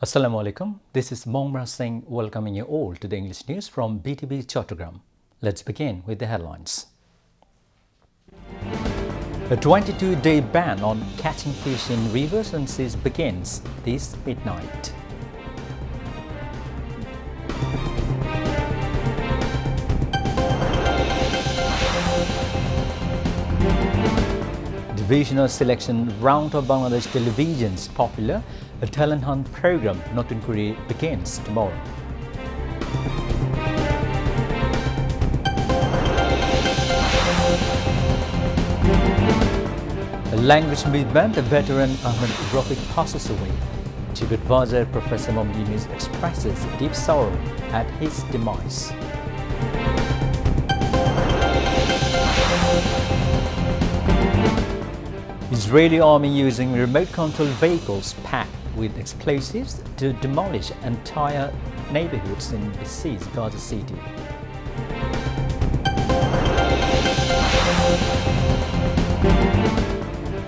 Assalamu alaikum. This is Mongmar Singh welcoming you all to the English news from BTV Chattogram. Let's begin with the headlines. A 22-day ban on catching fish in rivers and seas begins this midnight. Divisional selection round of Bangladesh television's popular talent hunt program Notun Kuri begins tomorrow. A language movement veteran Ahmed Rafiq passes away. Chief Advisor Professor Mohammed Yunus expresses deep sorrow at his demise. Israeli army using remote-controlled vehicles packed with explosives to demolish entire neighborhoods in besieged Gaza City.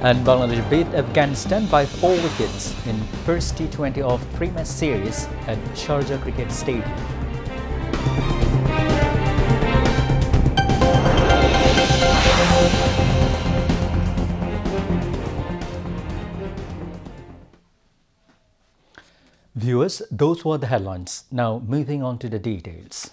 And Bangladesh beat Afghanistan by 4 wickets in first T20 of 3-match series at Sharjah Cricket Stadium. Viewers, those were the headlines. Now moving on to the details.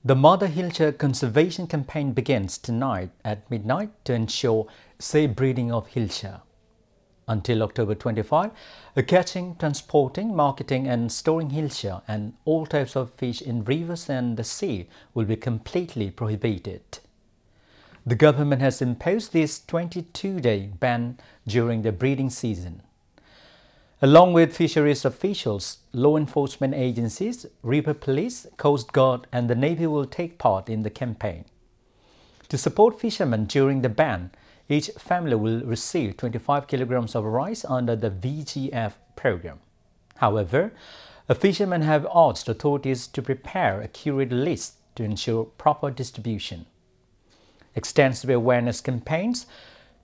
The Mother Hilsha Conservation Campaign begins tonight at midnight to ensure safe breeding of Hilsha. Until October 25, catching, transporting, marketing and storing Hilsha and all types of fish in rivers and the sea will be completely prohibited. The government has imposed this 22-day ban during the breeding season. Along with fisheries officials, law enforcement agencies, river police, coast guard and the Navy will take part in the campaign. To support fishermen during the ban, each family will receive 25 kilograms of rice under the VGF program. However, fishermen have urged authorities to prepare a accurate list to ensure proper distribution. Extensive awareness campaigns,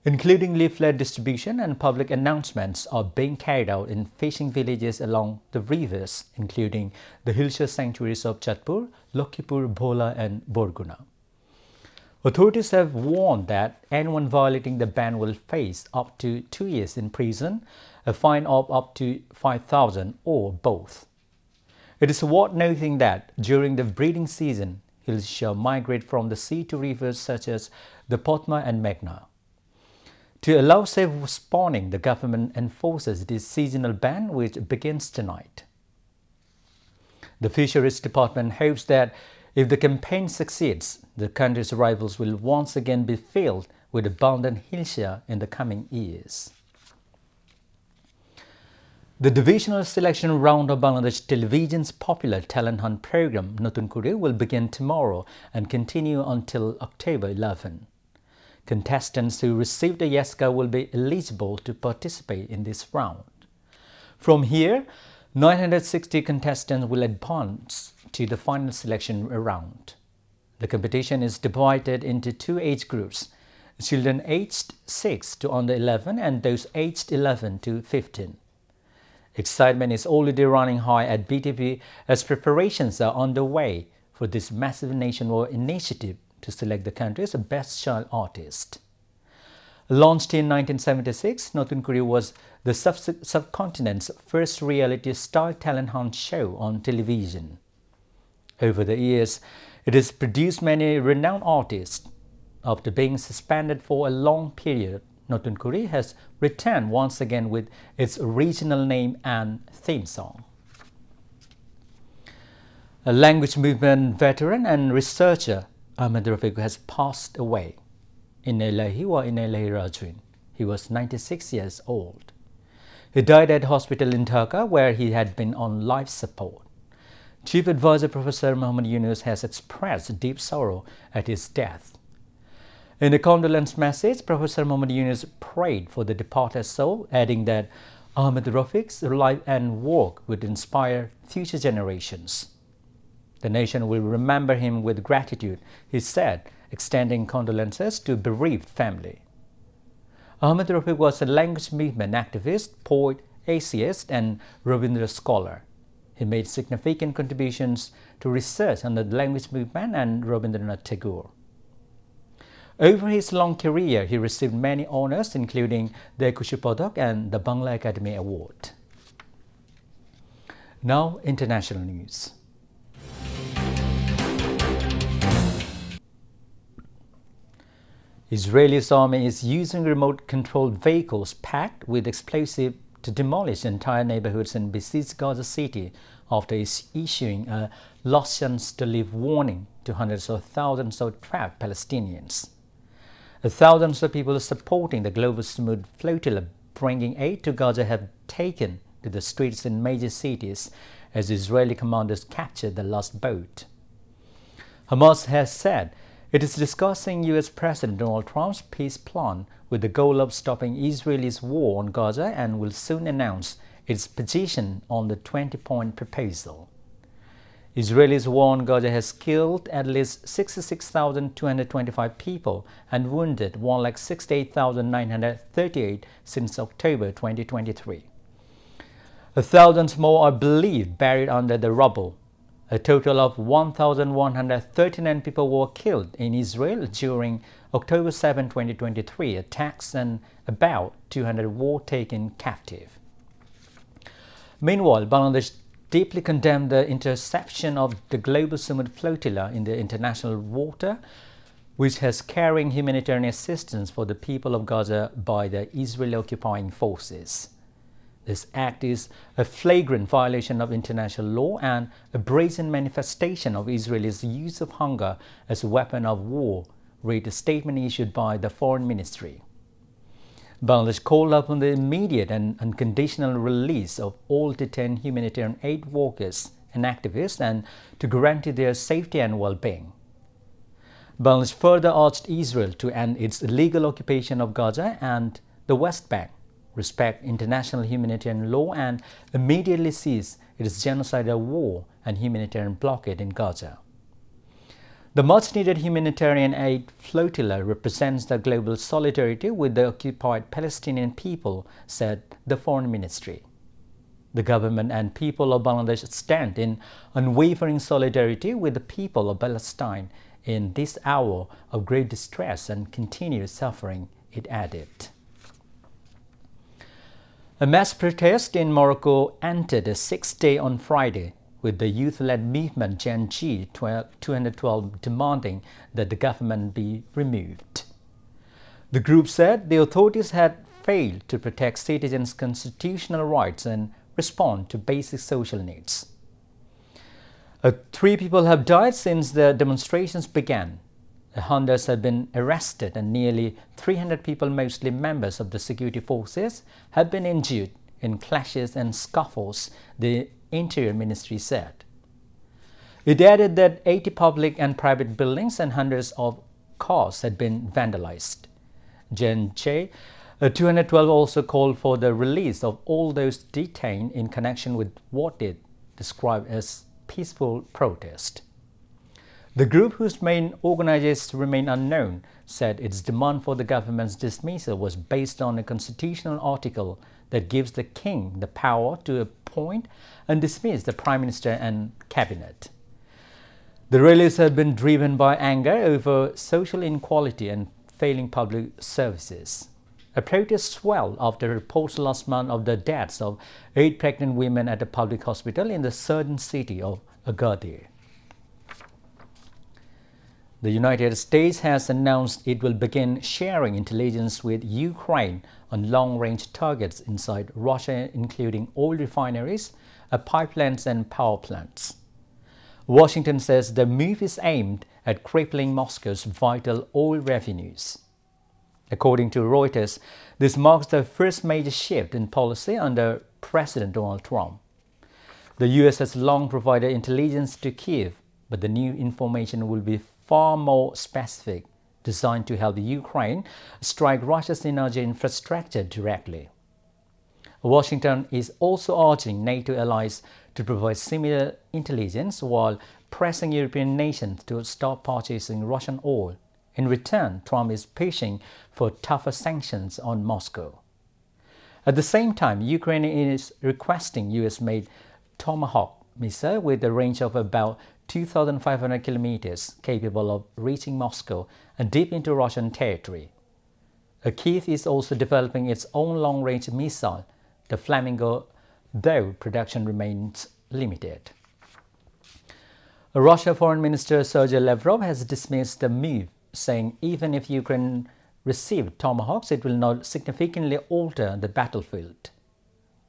including leaflet distribution and public announcements, are being carried out in fishing villages along the rivers, including the Hilsha sanctuaries of Chatpur, Lokhipur, Bhola and Borguna. Authorities have warned that anyone violating the ban will face up to 2 years in prison, a fine of up to 5,000 or both. It is worth noting that during the breeding season, Hilsha migrate from the sea to rivers such as the Potma and Meghna. To allow safe spawning, the government enforces this seasonal ban, which begins tonight. The Fisheries Department hopes that if the campaign succeeds, the country's rivers will once again be filled with abundant Hilsha in the coming years. The divisional selection round of Bangladesh television's popular talent hunt program Notun Kuri will begin tomorrow and continue until October 11. Contestants who received a yes card will be eligible to participate in this round. From here, 960 contestants will advance to the final selection round. The competition is divided into 2 age groups, children aged 6 to under 11 and those aged 11 to 15. Excitement is already running high at BTV as preparations are underway for this massive nationwide initiative to select the country's best child artist. Launched in 1976, Notun Kuri was the subcontinent's first reality-style talent hunt show on television. Over the years, it has produced many renowned artists. After being suspended for a long period, Notun Kuri has returned once again with its original name and theme song. A language movement veteran and researcher, Ahmed Rafiq has passed away. Inna Lillahi wa inna ilaihi raji'un. He was 96 years old. He died at hospital in Dhaka where he had been on life support. Chief Advisor Professor Mohammed Yunus has expressed deep sorrow at his death. In a condolence message, Professor Mohammed Yunus prayed for the departed soul, adding that Ahmed Rafiq's life and work would inspire future generations. The nation will remember him with gratitude, he said, extending condolences to bereaved family. Ahmed Rafiq was a language movement activist, poet, essayist and Rabindra scholar. He made significant contributions to research on the language movement and Rabindranath Tagore. Over his long career, he received many honors, including the Ekushe Padak and the Bangla Academy Award. Now, international news. Israel's army is using remote-controlled vehicles packed with explosives to demolish entire neighborhoods in besieged Gaza City after issuing a last chance to live warning to hundreds of thousands of trapped Palestinians. Thousands of people supporting the global Smooth flotilla bringing aid to Gaza have taken to the streets in major cities as Israeli commanders captured the last boat. Hamas has said it is discussing U.S. President Donald Trump's peace plan with the goal of stopping Israel's war on Gaza and will soon announce its position on the 20-point proposal. Israel's war on Gaza has killed at least 66,225 people and wounded 168,938 since October 2023. Thousands more are believed buried under the rubble. A total of 1,139 people were killed in Israel during October 7, 2023 attacks and about 200 were taken captive. Meanwhile, Bangladesh deeply condemned the interception of the global Smooth flotilla in the international water, which has carrying humanitarian assistance for the people of Gaza by the Israeli occupying forces. This act is a flagrant violation of international law and a brazen manifestation of Israel's use of hunger as a weapon of war, read a statement issued by the Foreign Ministry. Bangladesh called upon the immediate and unconditional release of all detained humanitarian aid workers and activists and to guarantee their safety and well-being. Bangladesh further urged Israel to end its illegal occupation of Gaza and the West Bank, respect international humanitarian law and immediately cease its genocidal war and humanitarian blockade in Gaza. The much-needed humanitarian aid flotilla represents the global solidarity with the occupied Palestinian people, said the Foreign Ministry. The government and people of Bangladesh stand in unwavering solidarity with the people of Palestine in this hour of great distress and continuous suffering, it added. A mass protest in Morocco entered a sixth day on Friday, with the youth-led movement Gen G 212 demanding that the government be removed. The group said the authorities had failed to protect citizens' constitutional rights and respond to basic social needs. 3 people have died since the demonstrations began. Hundreds have been arrested and nearly 300 people, mostly members of the security forces, have been injured in clashes and scuffles, the Interior Ministry said. It added that 80 public and private buildings and hundreds of cars had been vandalized. Gen J 212 also called for the release of all those detained in connection with what it described as peaceful protest. The group, whose main organizers remain unknown, said its demand for the government's dismissal was based on a constitutional article that gives the king the power to appoint and dismiss the prime minister and cabinet. The rallies have been driven by anger over social inequality and failing public services. A protest swelled after reports last month of the deaths of 8 pregnant women at a public hospital in the southern city of Agadir. The United States has announced it will begin sharing intelligence with Ukraine on long-range targets inside Russia, including oil refineries, pipelines and power plants. Washington says the move is aimed at crippling Moscow's vital oil revenues. According to Reuters, this marks the first major shift in policy under President Donald Trump. The U.S. has long provided intelligence to Kyiv, but the new information will be far more specific, designed to help Ukraine strike Russia's energy infrastructure directly. Washington is also urging NATO allies to provide similar intelligence while pressing European nations to stop purchasing Russian oil. In return, Trump is pushing for tougher sanctions on Moscow. At the same time, Ukraine is requesting US-made Tomahawk missile with a range of about 2,500 kilometers, capable of reaching Moscow and deep into Russian territory. Kyiv is also developing its own long-range missile, the Flamingo, though production remains limited. Russia Foreign Minister Sergei Lavrov has dismissed the move, saying even if Ukraine received Tomahawks, it will not significantly alter the battlefield.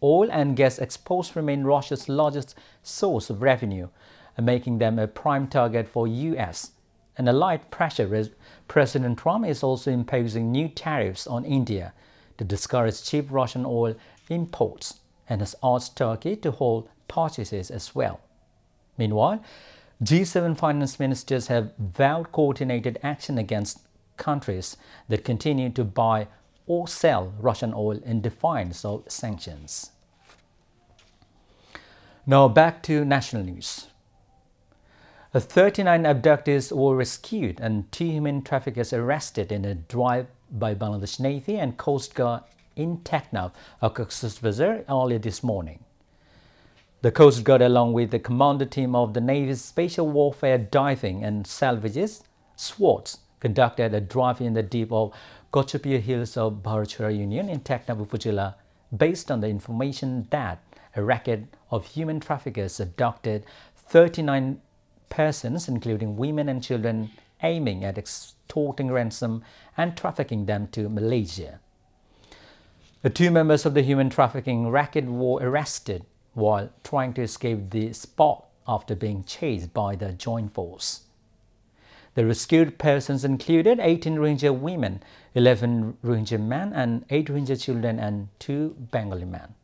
Oil and gas exports remain Russia's largest source of revenue, making them a prime target for US. And allied pressure, President Trump is also imposing new tariffs on India to discourage cheap Russian oil imports and has asked Turkey to hold purchases as well. Meanwhile, G7 finance ministers have vowed coordinated action against countries that continue to buy or sell Russian oil in defiance of sanctions. Now back to national news. 39 abductees were rescued and 2 human traffickers arrested in a drive by Bangladesh Navy and Coast Guard in Teknaf, Cox's Bazar, earlier this morning. The Coast Guard, along with the commander team of the Navy's Special Warfare Diving and Salvages, SWAT, conducted a drive in the deep of Gochapia Hills of Bharachura Union in Teknaf Upazila, based on the information that a racket of human traffickers abducted 39 persons, including women and children, aiming at extorting ransom and trafficking them to Malaysia. The 2 members of the human trafficking racket were arrested while trying to escape the spot after being chased by the joint force. The rescued persons included 18 Rohingya women, 11 Rohingya men, and 8 Rohingya children and 2 Bengali men.